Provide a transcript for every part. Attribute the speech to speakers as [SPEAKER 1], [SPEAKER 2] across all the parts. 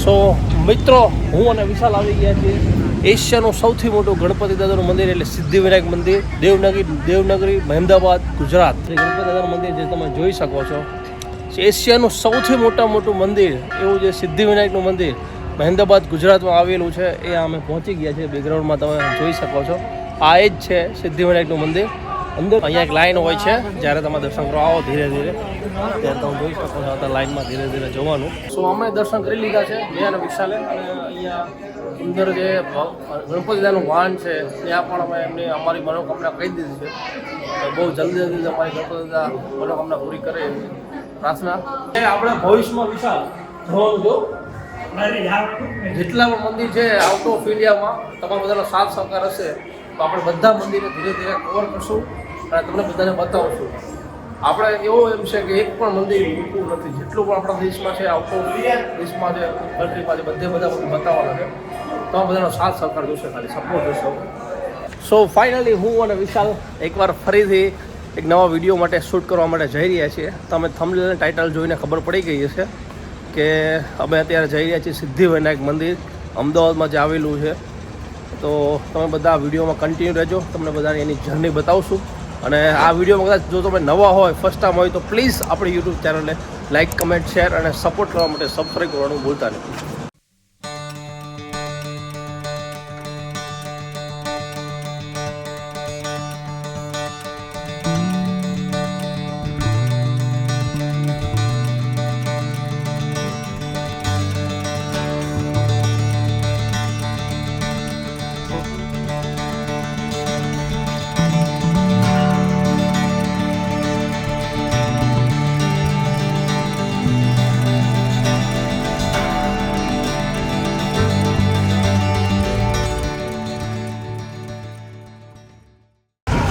[SPEAKER 1] સો મિત્રો, હું અને વિશાલ આવી ગયા છીએ એશિયાનું સૌથી મોટું ગણપતિ દાદાનું મંદિર એટલે સિદ્ધિવિનાયક મંદિર, દેવનગરી મહેમદાબાદ, ગુજરાત. ગણપતિ દાદાનું મંદિર જે તમે જોઈ શકો છો, એશિયાનું સૌથી મોટું મંદિર એવું જે સિદ્ધિવિનાયકનું મંદિર મહેમદાબાદ ગુજરાતમાં આવેલું છે. એ અમે પહોંચી ગયા છે. બેકગ્રાઉન્ડમાં તમે જોઈ શકો છો, આ એ જ છે સિદ્ધિવિનાયકનું મંદિર. અંદર અહીંયા એક લાઈન હોય છે, જ્યારે તમે દર્શન કરવા આવો ધીરે ધીરે ત્યારે તમે જોઈ શકો છો અત્યારે લાઈનમાં ધીરે ધીરે જવાનું. સો અમે દર્શન કરી લીધા છે મેં અને વિશાલે, અને અહીંયા અંદર જે ગણપતિ દાદાનું વાહન છે ત્યાં પણ અમે એમને અમારી મનોકામના કહી દીધી છે. બહુ જલ્દી અમારી ગણપતિ દાદા મનોકામના પૂરી કરે એવી પ્રાર્થના. આપણે ભવિષ્યમાં વિશાલ જોવાનું જો જેટલા પણ મંદિર છે આઉટ ઓફ ઇન્ડિયામાં તમારા બધાનો સાથ સહકાર હશે તો આપણે બધા મંદિરે ધીરે ધીરે કવર કરશું અને તમને બધાને બતાવશું. આપણે એવો એમ છે કે એક પણ મંદિર મૂકવું નથી. જેટલું પણ આપણા દેશમાં છે, આઉટ ઓફ દેશમાં છે, કન્ટ્રીમાં છે, બધા બતાવવાના છે. તમારા બધાનો સાથ સહકાર જોશે, ખાલી સપોર્ટ જોશો. સો ફાઇનલી હું અને વિશાલ એકવાર ફરીથી એક નવા વિડીયો માટે શૂટ કરવા માટે જઈ રહ્યા છીએ. તમે થંબનેલ ટાઇટલ જોઈને ખબર પડી ગઈ હશે કે અમે અત્યારે જઈ રહ્યા છીએ સિદ્ધિવિનાયક મંદિર અમદાવાદમાં જે આવેલું છે. તો તમે બધા વિડીયોમાં કન્ટિન્યુ રહેજો, તમને બધાની એની જર્ની બતાવશું. અને આ વિડીયોમાં કદાચ જો તમે નવા હોય, ફર્સ્ટ ટાઈમ હોય તો પ્લીઝ આપણી યુટ્યુબ ચેનલને લાઇક, કમેન્ટ, શેર અને સપોર્ટ કરવા માટે સબસ્ક્રાઈબ કરવાનું ભૂલતા નહીં.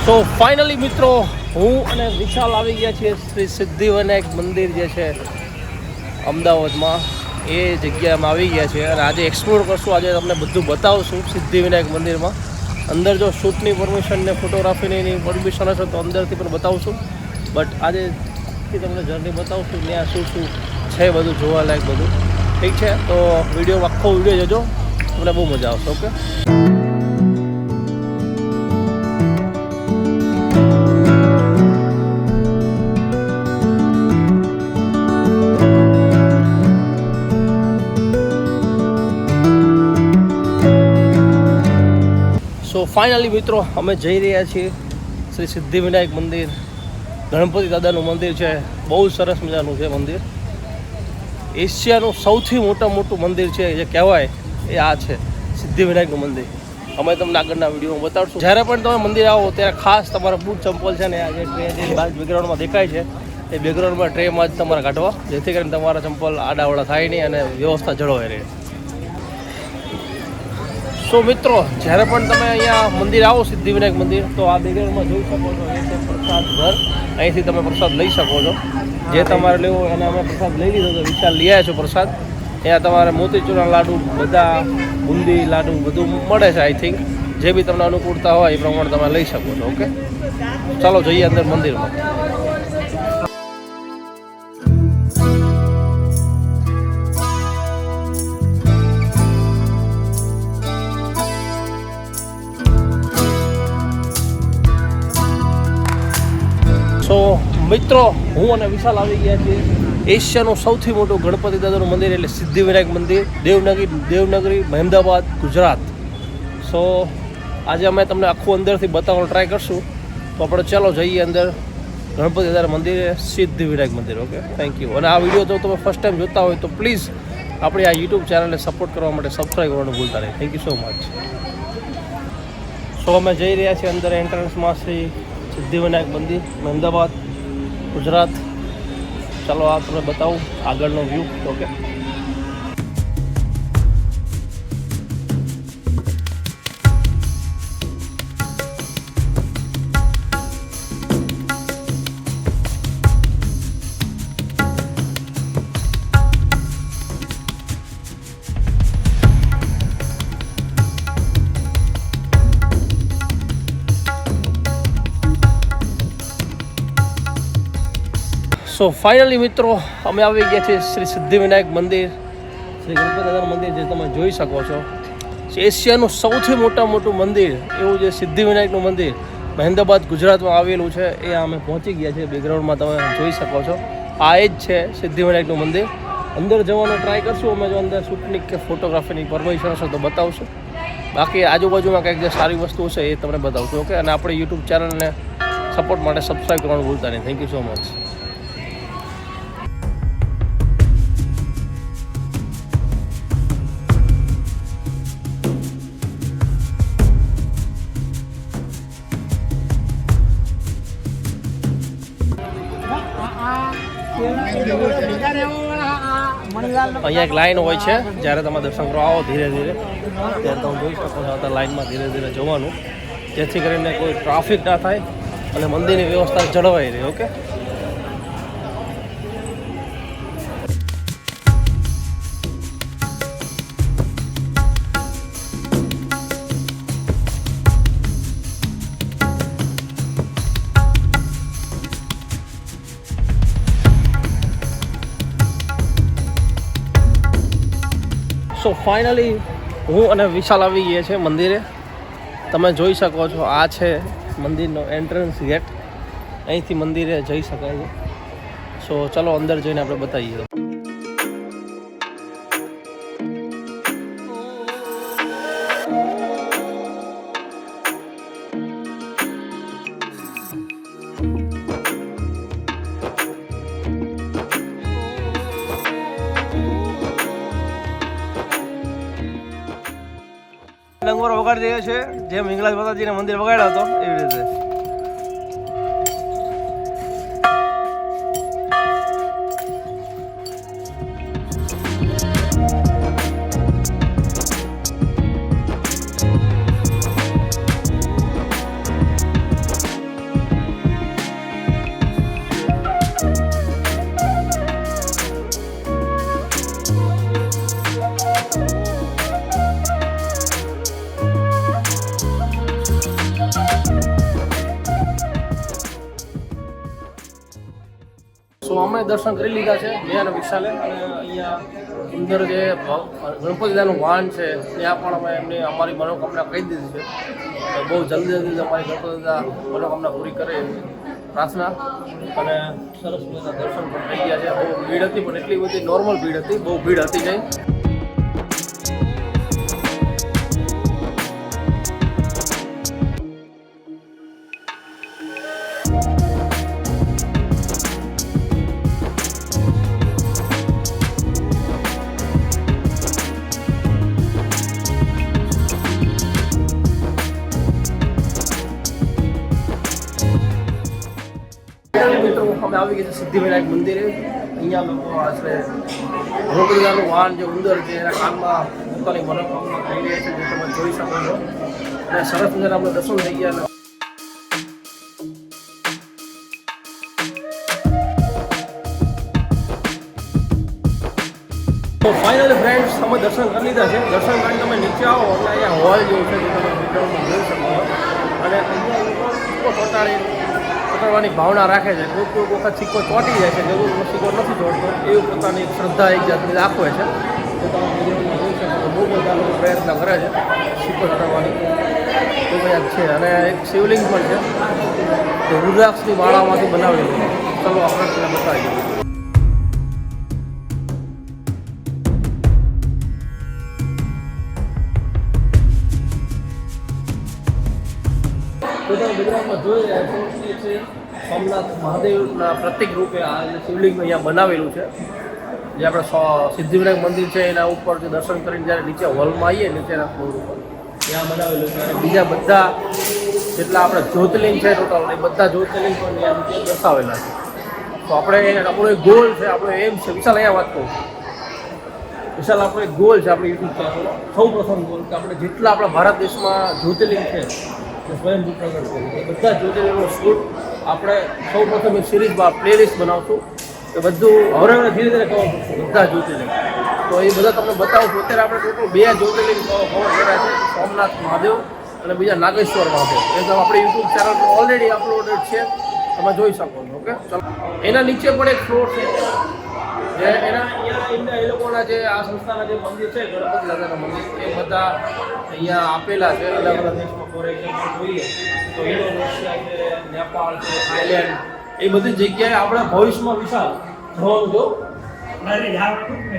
[SPEAKER 1] સો ફાઇનલી મિત્રો, હું અને વિશાલ આવી ગયા છીએ શ્રી સિદ્ધિવિનાયક મંદિર જે છે અમદાવાદમાં, એ જગ્યામાં આવી ગયા છે. અને આજે એક્સપ્લોર કરશું, આજે તમને બધું બતાવશું સિદ્ધિવિનાયક મંદિરમાં. અંદર જો શૂટની પરમિશન ને ફોટોગ્રાફીની પરમિશન હશે તો અંદરથી પણ બતાવશું. બટ આજે તમને જર્ની બતાવશું ત્યાં શું છે બધું જોવાલાયક બધું. ઠીક છે, તો વિડીયો આખો વિડીયો જોજો, તમને બહુ મજા આવશે. ઓકે. તો ફાઇનલી મિત્રો, અમે જઈ રહ્યા છીએ શ્રી સિદ્ધિવિનાયક મંદિર. ગણપતિ દાદાનું મંદિર છે, બહુ સરસ મજાનું છે મંદિર. એશિયાનું સૌથી મોટું મંદિર છે જે કહેવાય એ આ છે સિદ્ધિવિનાયકનું મંદિર. અમે તમને આગળના વિડીયોમાં બતાડશું. જ્યારે પણ તમે મંદિર આવો ત્યારે ખાસ તમારા બૂટ ચંપલ છે ને આ જે ટ્રે જે બેકગ્રાઉન્ડમાં દેખાય છે એ બેકગ્રાઉન્ડમાં ટ્રેમાં જ તમારે કાઢવા, જેથી કરીને તમારા ચંપલ આડાવડા થાય નહીં અને વ્યવસ્થા જળવાઈ રહે. સો મિત્રો, જ્યારે પણ તમે અહીંયા મંદિર આવો સિદ્ધિવિનાયક મંદિર, તો આ બેકગ્રાઉન્ડમાં જોઈ શકો છો એ છે પ્રસાદ ઘર. અહીંથી તમે પ્રસાદ લઈ શકો છો, જે તમારે લેવો એને અમે પ્રસાદ લઈ લીધો તો વિશાલ લઈ આવ્યા છો પ્રસાદ. અહીંયા તમારે મોતીચૂરના લાડુ, બધા બુંદી લાડુ બધું મળે છે. આઈ થિંક જે બી તમને અનુકૂળતા હોય એ પ્રમાણે તમે લઈ શકો છો. ઓકે, ચાલો જઈએ અંદર મંદિરમાં. સો મિત્રો, હું અને વિશાલ આવી ગયા છીએ એશિયાનું સૌથી મોટું ગણપતિ દાદાનું મંદિર એટલે સિદ્ધિવિનાયક મંદિર, દેવનગરી મહેમદાબાદ, ગુજરાત. સો આજે અમે તમને આખું અંદરથી બતાવવાનો ટ્રાય કરશું. તો આપણે ચાલો જઈએ અંદર ગણપતિ દાદાના મંદિરે, સિદ્ધિવિનાયક મંદિર. Okay, thank you. અને આ વિડીયો જો તમે ફર્સ્ટ ટાઈમ જોતા હોય તો પ્લીઝ આપણી આ યુટ્યુબ ચેનલને સપોર્ટ કરવા માટે સબસ્ક્રાઈબ કરવાનું ભૂલતા નહીં. Thank you so much. So અમે જઈ રહ્યા છીએ અંદર એન્ટ્રન્સમાં શ્રી સિદ્ધિવિનાયક મંદિર મહેમદાબાદ, ગુજરાત. ચાલો આ તમને બતાવું આગળનો વ્યૂ. ઓકે. સો ફાઇનલી મિત્રો, અમે આવી ગયા છીએ શ્રી સિદ્ધિવિનાયક મંદિર શ્રી ગણપતિ દાદાનું મંદિર જે તમે જોઈ શકો છો, એશિયાનું સૌથી મોટું મંદિર એવું જે સિદ્ધિવિનાયકનું મંદિર મહેમદાબાદ ગુજરાતમાં આવેલું છે. એ અમે પહોંચી ગયા છે. બેકગ્રાઉન્ડમાં તમે જોઈ શકો છો, આ એ જ છે સિદ્ધિવિનાયકનું મંદિર. અંદર જવાનો ટ્રાય કરશું અમે, જો અંદર શૂટની કે ફોટોગ્રાફીની પરમિશન હશે તો બતાવશું. બાકી આજુબાજુમાં કંઈક જે સારી વસ્તુઓ છે એ તમને બતાવશું. ઓકે, અને આપણે યુટ્યુબ ચેનલને સપોર્ટ માટે સબસ્ક્રાઈબ કરવાનું ભૂલતા નહીં. Thank you so much. અહીંયા એક લાઈન હોય છે, જ્યારે તમે દર્શન કરવા આવો ધીરે ધીરે ત્યારે તમે જોઈ શકો છો અત્યારે લાઈનમાં ધીરે ધીરે જવાનું, જેથી કરીને કોઈ ટ્રાફિક ના થાય અને મંદિરની વ્યવસ્થા જળવાઈ રહે. ઓકે, સો ફાઇનલી હું અને વિશાલ આવી ગયા છે મંદિરે. તમે જોઈ શકો છો, આ છે મંદિરનો એન્ટ્રન્સ ગેટ. અહીંથી મંદિરે જઈ શકાય છે. સો ચલો અંદર જઈને આપણે બતાવીએ. લંગોરો વગાડી રહ્યો છે, જેમ હિંગલાજ માતાજીના મંદિર વગાડ્યો હતો એવી રીતે. સો અમે દર્શન કરી લીધા છે મેં અને વિશાલે. અને અહીંયા અંદર જે ગણપતિ દાદાનું વાહન છે ત્યાં પણ અમે અમારી મનોકામના કહી દીધી છે. બહુ જલ્દી અમારી ગણપતિ દાદા મનોકામના પૂરી કરે એવી પ્રાર્થના. અને સરસ મજાના દર્શન પણ થઈ ગયા છે. બહુ ભીડ હતી, પણ એટલી બધી નોર્મલ ભીડ હતી, બહુ ભીડ હતી નહીં. મિત્રો અમે આવી ગયા છે સિદ્ધિવિનાયક મંદિરે. અહીંયા લોકો આશરે ગણપતિ દાદાનું વાહન જે ઉંદર છે એના કાનમાં પોતાની મનોકામના થઈ રહી છે, જે તમે જોઈ શકો છો. અને સરસ મજાના આપણે દર્શન થઈ ગયા. તો ફાઇનલી ફ્રેન્ડ્સ અમે દર્શન કરી લીધા છે. દર્શન કરીને તમે નીચે આવો એટલે અહીંયા હોલ જેવું છે, જે તમે વિડીયોમાં જોઈ શકો છો. અને અહીંયા લોકો ચોટાડવાની ભાવના રાખે છે. કોઈ વખત સિક્કો ચોંટી જાય છે, જરૂર સિક્કો નથી ચોટતો, એવું પોતાની શ્રદ્ધા એક જાતની દાખવે છે. તો તમે વિડીયોમાં જોઈ શકો છો, બહુ બધા લોકો પ્રયત્ન કરે છે સિક્કો ચોટાડવાની. તો કંઈક છે. અને એક શિવલિંગ પણ છે, તો રુદ્રાક્ષની માળામાંથી બનાવેલું. ચલો આપણે તેને બતાવીએ. તો તમે ગુજરાતમાં જોઈ રહ્યા છો, એ છે સોમનાથ મહાદેવના પ્રતિક રૂપે આ શિવલિંગ અહીંયા બનાવેલું છે. જે આપણે સિદ્ધિવિનાયક મંદિર છે એના ઉપરથી દર્શન કરીને જ્યારે નીચે હોલમાં આવીએ નીચેના ફ્લોર ઉપર ત્યાં બનાવેલું છે. અને બીજા બધા જેટલા આપણે જ્યોતિર્લિંગ છે ટોટલ, એ બધા જ્યોતિર્લિંગ પણ ત્યાં નીચે દર્શાવેલા છે. તો આપણે આપણો એક ગોલ છે, આપણો એમ છે. વિશાલ અહીંયા વાત કરું, વિશાલ આપણો એક ગોલ છે આપણે યુટ્યુબ ચેનલનો. સૌ પ્રથમ ગોલ કે આપણે જેટલા આપણા ભારત દેશમાં જ્યોતિર્લિંગ છે સ્વયંભૂ પ્રગટ કર્યું, એ બધા જ્યોતિર્લિંગનો શૂટ આપણે સૌ પ્રથમ એક સિરીઝમાં પ્લેલિસ્ટ બનાવશું. એ બધું હવે ધીરે ધીરે કવર કરશું બધા જ્યોતિર્લિંગ. તો એ બધા તમને બતાવું. અત્યારે આપણે ટોટલ 2 જ્યોતિર્લિંગ કવર કર્યા છે, સોમનાથ મહાદેવ અને બીજા નાગેશ્વર મહાદેવ. એ તો આપણે યુટ્યુબ ચેનલ પર ઓલરેડી અપલોડેડ છે, તમે જોઈ શકો છો. ઓકે, ચલો. એના નીચે પણ એક ફ્લોર છે, જે એના એ લોકોના જે આ સંસ્થાના જે મંદિર છે ગણપતિ દાદાના મંદિર એ બધા અહીંયા આપેલા છે અલગ અલગ દેશમાં. ફોર એક્ઝામ્પલ જોઈએ તો ઇન્ડોનેશિયા છે, નેપાળ છે, થાઈલેન્ડ, એ બધી જગ્યાએ આપણે ભવિષ્યમાં વિશાળ જોવાનું જો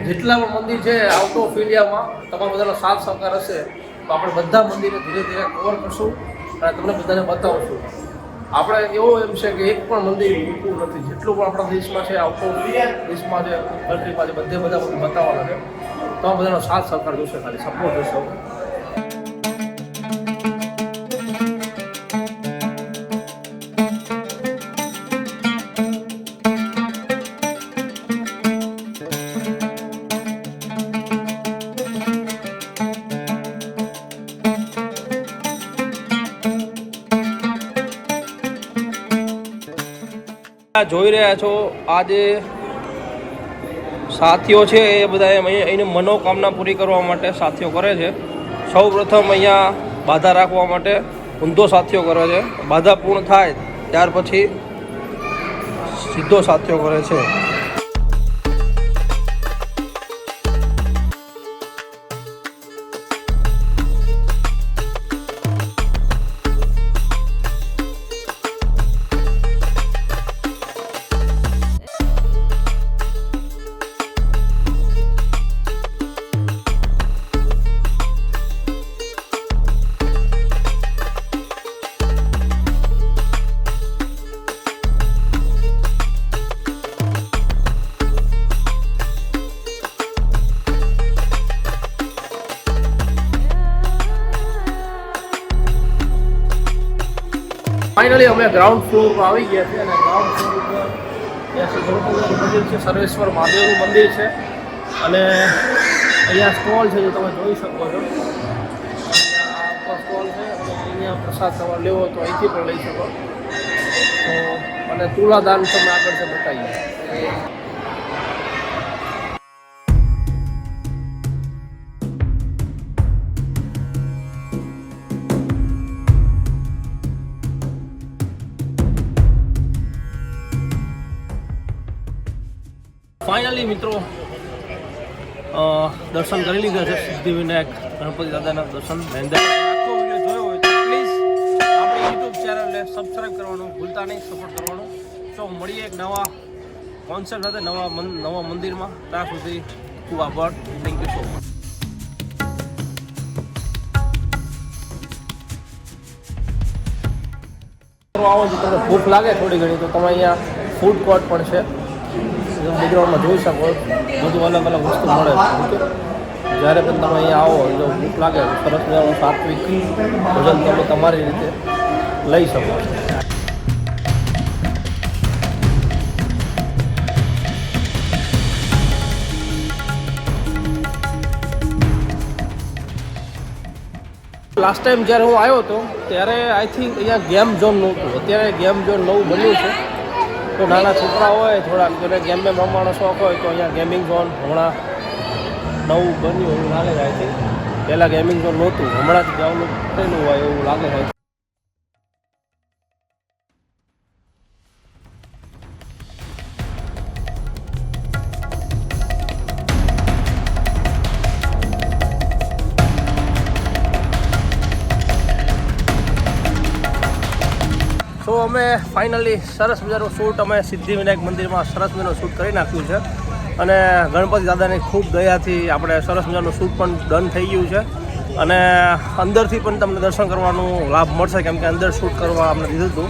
[SPEAKER 1] જેટલા પણ મંદિર છે આઉટ ઓફ ઇન્ડિયામાં તમારા બધાનો સાથ સહકાર હશે તો આપણે બધા મંદિરે ધીરે ધીરે કવર કરશું અને તમને બધાને બતાવશું. આપણે એવો એમ છે કે એક પણ મંદિર મૂકવું નથી. જેટલું પણ આપણા દેશમાં છે આઉટ ઓફ દેશમાં છે કન્ટ્રીમાં છે બધે બધા બતાવવાના છે. તમારા બધાનો સાથ સહકાર જોશે, ખાલી સપોર્ટ જોશે. જોઈ રહ્યા છો આ જે સાથીઓ છે એ બધા એની મનોકામના પૂરી કરવા માટે સાથીઓ કરે છે. સૌ પ્રથમ અહીંયા બાધા રાખવા માટે ઊંધો સાથીઓ કરે છે. બાધા પૂર્ણ થાય ત્યાર પછી સીધો સાથીઓ કરે છે. ફાઇનલી અમે ગ્રાઉન્ડ ફ્લોર પર આવી ગયા છીએ અને ગ્રાઉન્ડ ફ્લોર ઉપર ગણપતિનું મંદિર છે, સર્વેશ્વર મહાદેવનું મંદિર છે અને અહીંયા સ્ટોલ છે જે તમે જોઈ શકો છો. સ્ટોલ છે અને અહીંયા પ્રસાદ તમારે લેવો તો અહીંથી પણ લઈ શકો. તો અને તુલાદાન તમે આગળ છે બતાવીએ. ફાઇનલી મિત્રો દર્શન કરી લીધા છે સિદ્ધિવિનાયક ગણપતિ દાદાના દર્શન. આખો વિડીયો જોયો હોય તો પ્લીઝ આપણી યુટ્યુબ ચેનલને સબસ્ક્રાઈબ કરવાનું ભૂલતા નહીં, સપોર્ટ કરવાનું. તો મળીએ એક નવા કોન્સેપ્ટ સાથે નવા મંદિરમાં. ત્યાં સુધી ખૂબ આભાર. Thank you so much. આવો જો તમને ભૂખ લાગે થોડી ઘણી તો તમે અહીંયા ફૂડ કોર્ટ પણ છે, બેકગ્રાઉન્ડમાં જોઈ શકો. બધું અલગ અલગ વસ્તુ મળે છે. જ્યારે પણ તમે અહીંયા આવો જો ભૂખ લાગે સરસ મજાનું સાત્વિક ભોજન તમે તમારી રીતે લઈ શકો. લાસ્ટ ટાઈમ જ્યારે હું આવ્યો હતો ત્યારે આઈ થિંક અહીંયા ગેમ ઝોન નહોતું. અત્યારે ગેમ ઝોન નવું બન્યું છે. તો નાના છોકરા હોય થોડાક જેને ગેમમાં રમવાનો શોખ હોય તો અહીંયા ગેમિંગ ઝોન હમણાં નવું બન્યું એવું લાગે છે. આઈ થિંક પહેલાં ગેમિંગ ઝોન નહોતું, હમણાં જ ડેવલપ થયેલું હોય એવું લાગે છે. તો અમે ફાઇનલી સરસ મજાનું શૂટ અમે સિદ્ધિવિનાયક મંદિરમાં સરસ મજાનું શૂટ કરી નાખ્યું છે અને ગણપતિ દાદાની ખૂબ દયાથી આપણે સરસ મજાનું શૂટ પણ ડન થઈ ગયું છે અને અંદરથી પણ તમને દર્શન કરવાનું લાભ મળશે કેમ કે અંદર શૂટ કરવા અમને દીધું હતું.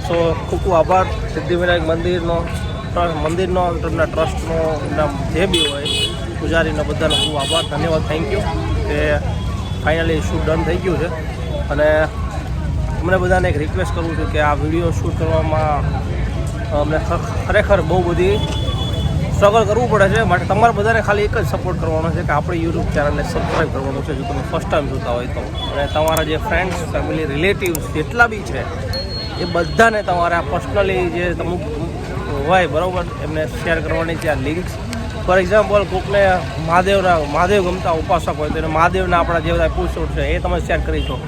[SPEAKER 1] સો ખૂબ ખૂબ આભાર સિદ્ધિવિનાયક મંદિરનો તમને ટ્રસ્ટનો જે બી હોય પૂજારીનો બધાનો ખૂબ આભાર, ધન્યવાદ, થેન્ક યુ કે ફાઇનલી શૂટ ડન થઈ ગયું છે. અને અમને બધાને એક રિક્વેસ્ટ કરું છું કે આ વિડીયો શૂટ કરવામાં અમને ખરેખર બહુ બધી સ્ટ્રગલ કરવું પડે છે. માટે તમારે બધાને ખાલી એક જ સપોર્ટ કરવાનો છે કે આપણી યુટ્યુબ ચેનલને સબસ્ક્રાઈબ કરવાનું છે જો તમે ફર્સ્ટ ટાઈમ જોતા હોય તો. અને તમારા જે ફ્રેન્ડ્સ, ફેમિલી, રિલેટિવ્સ જેટલા બી છે એ બધાને તમારે આ પર્સનલી જે અમુક હોય બરાબર એમને શેર કરવાની છે આ લિંક્સ. ફોર એક્ઝામ્પલ કોકને મહાદેવ ગમતા ઉપાસક હોય તો એને મહાદેવના આપણા જે બધા એપિસોડ છે એ તમે શેર કરી શકો.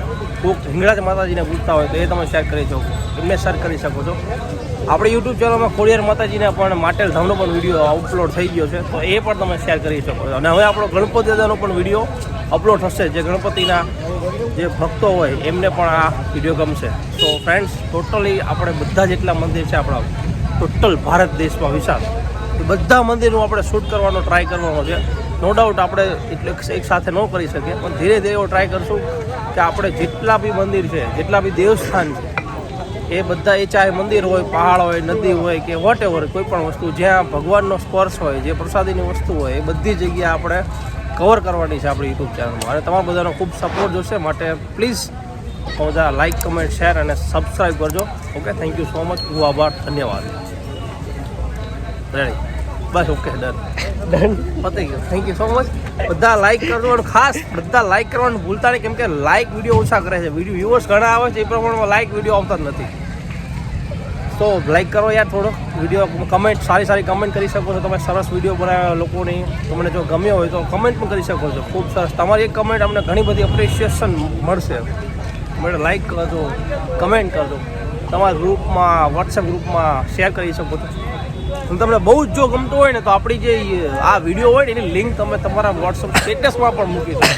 [SPEAKER 1] કોઈક હિંગળાજ માતાજીને પૂછતા હોય તો એ તમે શેર કરી શકો, એમને શેર કરી શકો છો. આપણી યુટ્યુબ ચેનલમાં ખોડિયાર માતાજીના પણ માટેલ ધામનો પણ વિડીયો અપલોડ થઈ ગયો છે, તો એ પણ તમે શેર કરી શકો છો. અને હવે આપણો ગણપતિ દાદાનો પણ વિડીયો અપલોડ થશે, જે ગણપતિના જે ભક્તો હોય એમને પણ આ વિડીયો ગમશે. તો ફ્રેન્ડ્સ, ટોટલી આપણે બધા જેટલા મંદિર છે આપણા ટોટલ ભારત દેશમાં વિશાળ, એ બધા મંદિરનું આપણે શૂટ કરવાનો ટ્રાય કરવાનો છે. નો ડાઉટ આપણે એટલે એક સાથે ન કરી શકીએ, પણ ધીરે ધીરે એવો ટ્રાય કરશું કે આપણે જેટલા બી મંદિર છે, જેટલા બી દેવસ્થાન છે, એ બધા, એ ચાહે મંદિર હોય, પહાડ હોય, નદી હોય કે વોટ એવર, કોઈ પણ વસ્તુ જ્યાં ભગવાનનો સ્પર્શ હોય, જે પ્રસાદીની વસ્તુ હોય, એ બધી જગ્યાએ આપણે કવર કરવાની છે આપણી યુટ્યુબ ચેનલમાં. અને તમારા બધાનો ખૂબ સપોર્ટ જોશે, માટે પ્લીઝ બધા લાઇક, કમેન્ટ, શેર અને સબસ્ક્રાઈબ કરજો. Okay, thank you so much. ખૂબ આભાર, ધન્યવાદ. રેડી, બસ ઓકે, ડન પતી ગયું. Thank you so much. બધા લાઇક કરજો, અને ખાસ બધા લાઇક કરવાનું ભૂલતા નહીં, કેમ કે લાઇક વિડીયો ઓછા કરે છે, વિડીયો વ્યુઅર્સ ઘણા આવે છે, એ પ્રમાણમાં લાઇક વિડીયો આવતા જ નથી. તો લાઇક કરો યાર થોડો વિડીયો. કમેન્ટ, સારી સારી કમેન્ટ કરી શકો છો તમે. સરસ વિડીયો બનાવ્યા લોકોની, તમને જો ગમ્યો હોય તો કમેન્ટ પણ કરી શકો છો. ખૂબ સરસ, તમારી એક કમેન્ટ અમને ઘણી બધી એપ્રિસિએશન મળશે. મને લાઇક કરજો, કમેન્ટ કરજો, તમારા ગ્રુપમાં, વોટ્સએપ ગ્રુપમાં શેર કરી શકો છો. અને તમને બહુ જ જો ગમતું હોય ને, તો આપણી જે આ વિડીયો હોય ને, એની લિંક તમે તમારા વોટ્સએપ સ્ટેટસમાં પણ મૂકી શકો,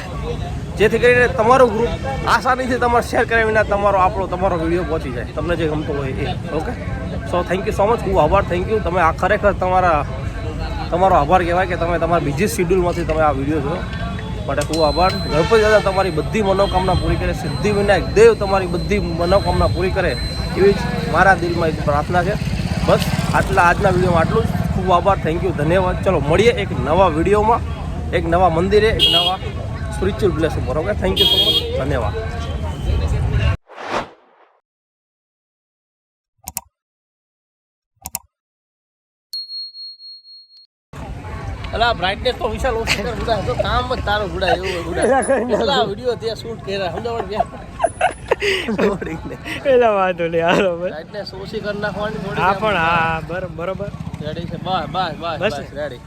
[SPEAKER 1] જેથી કરીને તમારું ગ્રુપ આસાનીથી તમારે શેર કર્યા વિના તમારો વિડીયો પહોંચી જાય, તમને જે ગમતો હોય એ. Okay, so thank you so much. ખૂબ આભાર, થેન્ક યુ. તમે આ ખરેખર તમારો આભાર કહેવાય કે તમે તમારા બીજી શિડ્યુલમાંથી તમે આ વિડીયો જોયો, માટે ખૂબ આભાર. ગણપતિ દાદા તમારી બધી મનોકામના પૂરી કરે, સિદ્ધિવિનાયક દેવ તમારી બધી મનોકામના પૂરી કરે, એવી જ મારા દિલમાં એક પ્રાર્થના છે. બસ આજના વિડીયોમાં આટલું જ. ખૂબ આભાર, થેન્ક યુ, ધન્યવાદ. ચલો મળીએ એક નવા વિડીયોમાં, એક નવા મંદિરે, એક નવા સ્પિરિચ્યુઅલ પ્લેસ ઉપર. Okay, thank you so much, ધન્યવાદ. અલા બ્રાઇટનેસ તો વિશાલ ઓછો કર, બુડા તો કામ જ તારો બુડા, એવું બુડા કેટલા વિડીયો ત્યાં શૂટ કર્યા, સમજાવડ
[SPEAKER 2] પેલા વાંધો નહીં, હાલો
[SPEAKER 1] બ્રાઇટનેસ ઓછી કરી નાખવાની થોડી.
[SPEAKER 2] હા પણ હા, બરોબર
[SPEAKER 1] રેડી છે, બસ બસ બસ બસ રેડી.